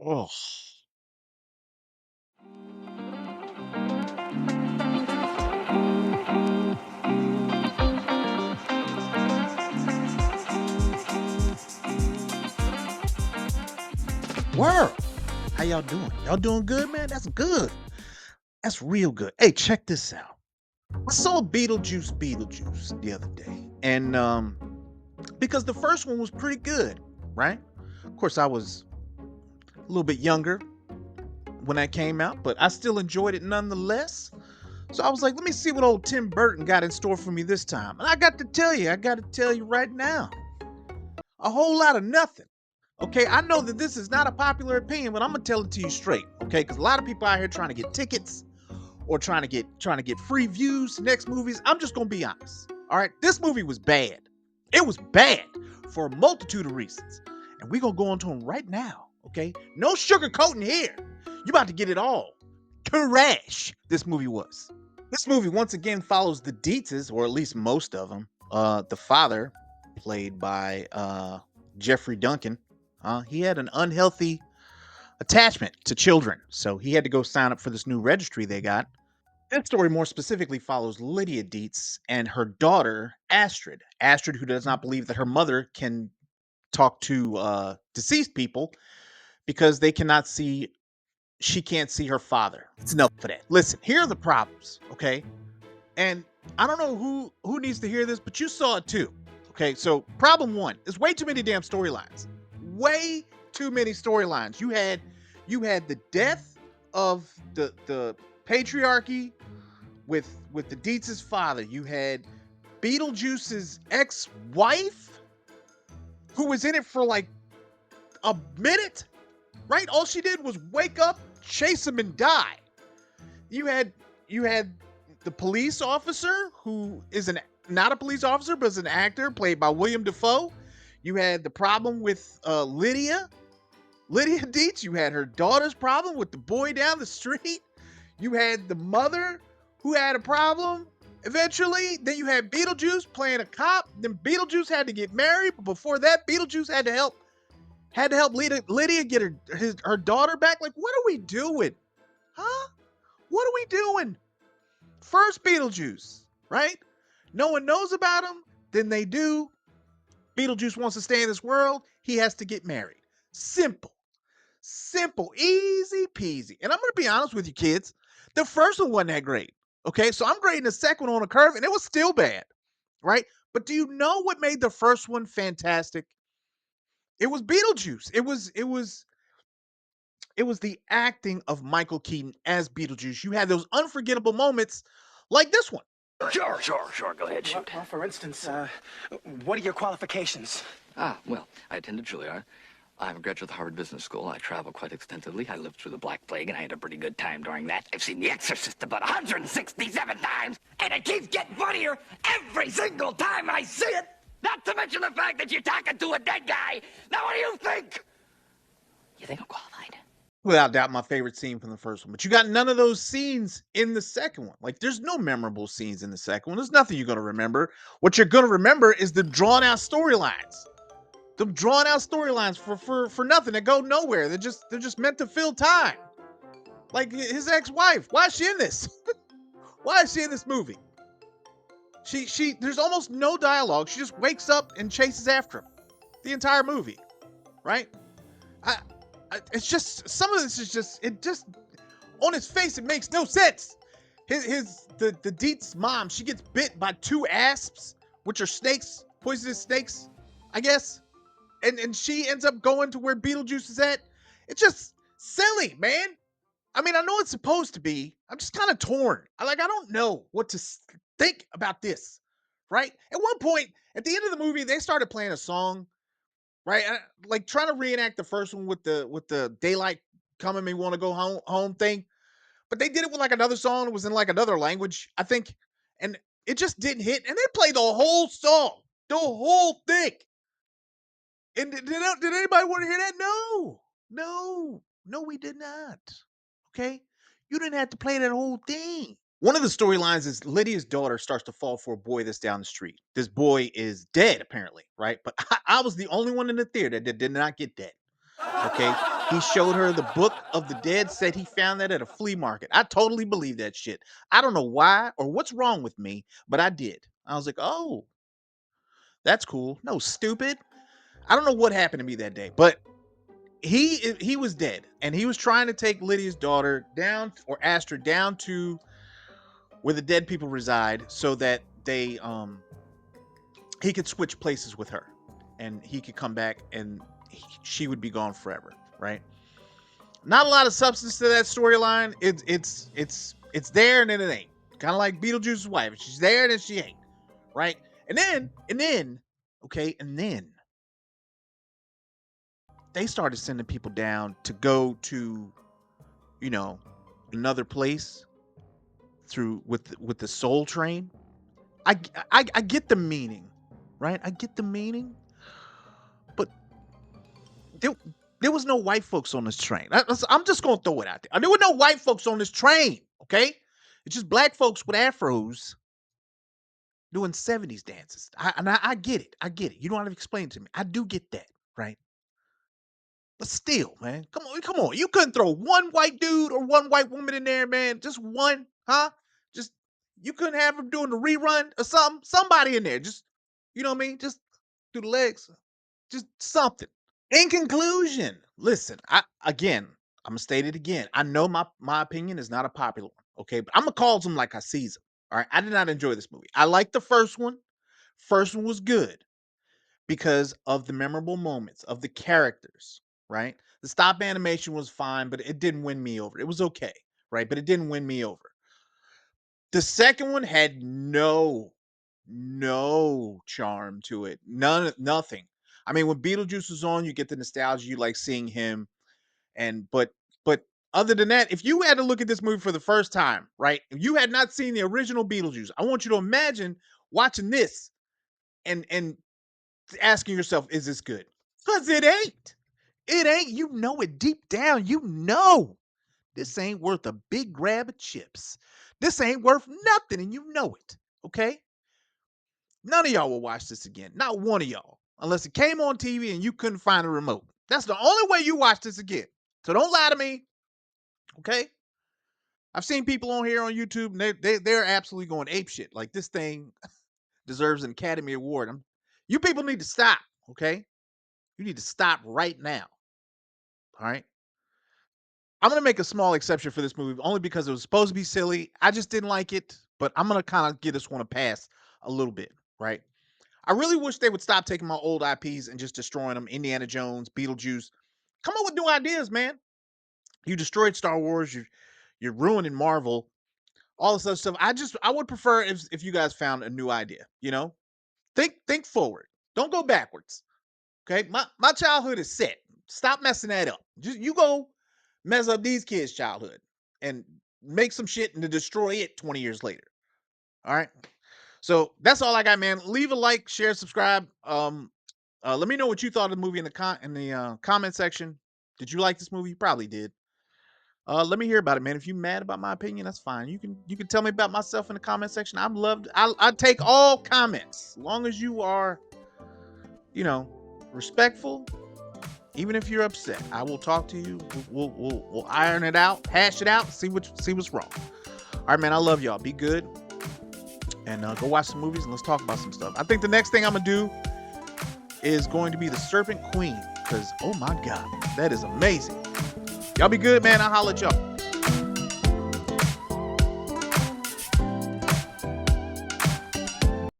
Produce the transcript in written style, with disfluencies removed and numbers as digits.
Oh, world. How y'all doing? Y'all doing good, man? That's good. That's real good. Hey, check this out. I saw Beetlejuice the other day, and because the first one was pretty good, right? Of course, I was a little bit younger when that came out, but I still enjoyed it nonetheless. So I was like, let me see what old Tim Burton got in store for me this time. And I got to tell you right now, a whole lot of nothing. Okay, I know that this is not a popular opinion, but I'm gonna tell it to you straight. Okay, because a lot of people out here trying to get tickets or trying to get free views to next movies. I'm just gonna be honest. All right, this movie was bad. It was bad for a multitude of reasons, and we're gonna go into them right now. Okay, no sugarcoating here. You about to get it all. Trash. This movie was. This movie once again follows the Dietzes, or at least most of them. The father, played by Jeffrey Duncan, he had an unhealthy attachment to children, so he had to go sign up for this new registry they got. This story more specifically follows Lydia Dietz and her daughter Astrid. Astrid, who does not believe that her mother can talk to deceased people because they cannot see. She can't see her father. It's enough for that. Listen, here are the problems, okay? And I don't know who needs to hear this, but you saw it too. Okay, so problem one: there's way too many damn storylines. Way too many storylines. You had the death of the patriarchy with the Dietz's father. You had Beetlejuice's ex-wife who was in it for like a minute, right? All she did was wake up, chase him, and die. You had the police officer who is an not a police officer but is an actor played by William Defoe. You had the problem with Lydia Dietz. You had her daughter's problem with the boy down the street. You had the mother who had a problem eventually. Then you had Beetlejuice playing a cop. Then Beetlejuice had to get married, but before that, Beetlejuice had to help Lydia get her daughter back. Like, what are we doing? Huh? What are we doing? First Beetlejuice, right? No one knows about him. Then they do. Beetlejuice wants to stay in this world. He has to get married. Simple. Simple. Easy peasy. And I'm going to be honest with you, kids. The first one wasn't that great. Okay. So I'm grading the second one on a curve, and it was still bad. Right. But do you know what made the first one fantastic? It was Beetlejuice. It was the acting of Michael Keaton as Beetlejuice. You had those unforgettable moments like this one. Sure, sure, sure. Go ahead, shoot. Well, for instance, what are your qualifications? Well, I attended Juilliard. I'm a graduate of the Harvard Business School. I travel quite extensively. I lived through the Black Plague, and I had a pretty good time during that. I've seen The Exorcist about 167 times, and it keeps getting funnier every single time I see it. Not to mention the fact that you're talking to a dead guy. Now, what do you think? You think I'm qualified? Without doubt, my favorite scene from the first one. But you got none of those scenes in the second one. Like, there's no memorable scenes in the second one. There's nothing you're going to remember. What you're going to remember is the drawn out storylines. The drawn out storylines for nothing that go nowhere. They're just meant to fill time. Like his ex-wife. Why is she in this? Why is she in this movie? She there's almost no dialogue. She just wakes up and chases after him the entire movie, right? I, it's just some of this is just on its face it makes no sense. The Dietz mom, she gets bit by two asps, which are snakes, poisonous snakes, I guess, and she ends up going to where Beetlejuice is at. It's just silly, man. I mean, I know it's supposed to be. I'm just kind of torn. I don't know what to think about this. Right? At one point, at the end of the movie, they started playing a song, right? Like trying to reenact the first one with the daylight coming, me want to go home thing. But they did it with like another song. It was in like another language, I think, and it just didn't hit. And they played the whole song, the whole thing. And did anybody want to hear that? No, no, no, we did not. Okay, you didn't have to play that whole thing. One of the storylines is Lydia's daughter starts to fall for a boy that's down the street. This boy is dead, apparently, right? But I was the only one in the theater that did not get dead. Okay. He showed her the book of the dead, said he found that at a flea market. I totally believe that shit. I don't know why or what's wrong with me, but I did. I was like, oh, that's cool. No, stupid. I don't know what happened to me that day, but he was dead, and he was trying to take Lydia's daughter down, or asked her down to where the dead people reside, so that he could switch places with her, and he could come back, and she would be gone forever, right? Not a lot of substance to that storyline. It's there and then it ain't. Kind of like Beetlejuice's wife. She's there and then she ain't, right? And then, okay, and then they started sending people down to go to, you know, another place through with the Soul Train. I get the meaning, right? I get the meaning, but there, there was no white folks on this train. I'm just gonna throw it out there. There were no white folks on this train. Okay, it's just black folks with afros doing 70s dances. I get it. I get it. You don't have to explain it to me. I do get that, right? But still, man, come on, come on. You couldn't throw one white dude or one white woman in there, man. Just one, huh? Just you couldn't have them doing the rerun or something. Somebody in there, just you know what I mean? Just do the legs, just something. In conclusion, listen, I'm gonna state it again. I know my opinion is not a popular one, okay, but I'm gonna call them like I sees them. All right, I did not enjoy this movie. I liked the first one. First one was good because of the memorable moments of the characters, right? The stop animation was fine, but it didn't win me over. It was okay, right? But it didn't win me over. The second one had no charm to it. Nothing. I mean, when Beetlejuice was on, you get the nostalgia, you like seeing him, and but other than that, if you had to look at this movie for the first time, right? If you had not seen the original Beetlejuice, I want you to imagine watching this and asking yourself, is this good? Because it ain't. It ain't. You know it deep down. You know this ain't worth a big grab of chips. This ain't worth nothing, and you know it. Okay? None of y'all will watch this again. Not one of y'all. Unless it came on TV and you couldn't find a remote. That's the only way you watch this again. So don't lie to me. Okay? I've seen people on here on YouTube, and they're absolutely going ape shit. Like this thing deserves an Academy Award. You people need to stop. Okay? You need to stop right now. All right? I'm gonna make a small exception for this movie only because it was supposed to be silly. I just didn't like it, but I'm gonna kind of give this one a pass a little bit, right? I really wish they would stop taking my old IPs and just destroying them. Indiana Jones, Beetlejuice. Come up with new ideas, man. You destroyed Star Wars. You're ruining Marvel. All this other stuff. I would prefer if you guys found a new idea. You know, think forward. Don't go backwards. Okay, my childhood is set. Stop messing that up. Just you go mess up these kids' childhood and make some shit and to destroy it 20 years later. All right. So that's all I got, man. Leave a like, share, subscribe. Let me know what you thought of the movie in the comment section. Did you like this movie? You probably did. Let me hear about it, man. If you're mad about my opinion, that's fine. You can tell me about myself in the comment section. I take all comments, as long as you are, respectful. Even if you're upset, I will talk to you. We'll iron it out, hash it out, see what's wrong. All right, man. I love y'all. Be good, and go watch some movies and let's talk about some stuff. I think the next thing I'm gonna do is going to be the Serpent Queen, because oh my god, that is amazing. Y'all be good, man. I'll holler at y'all.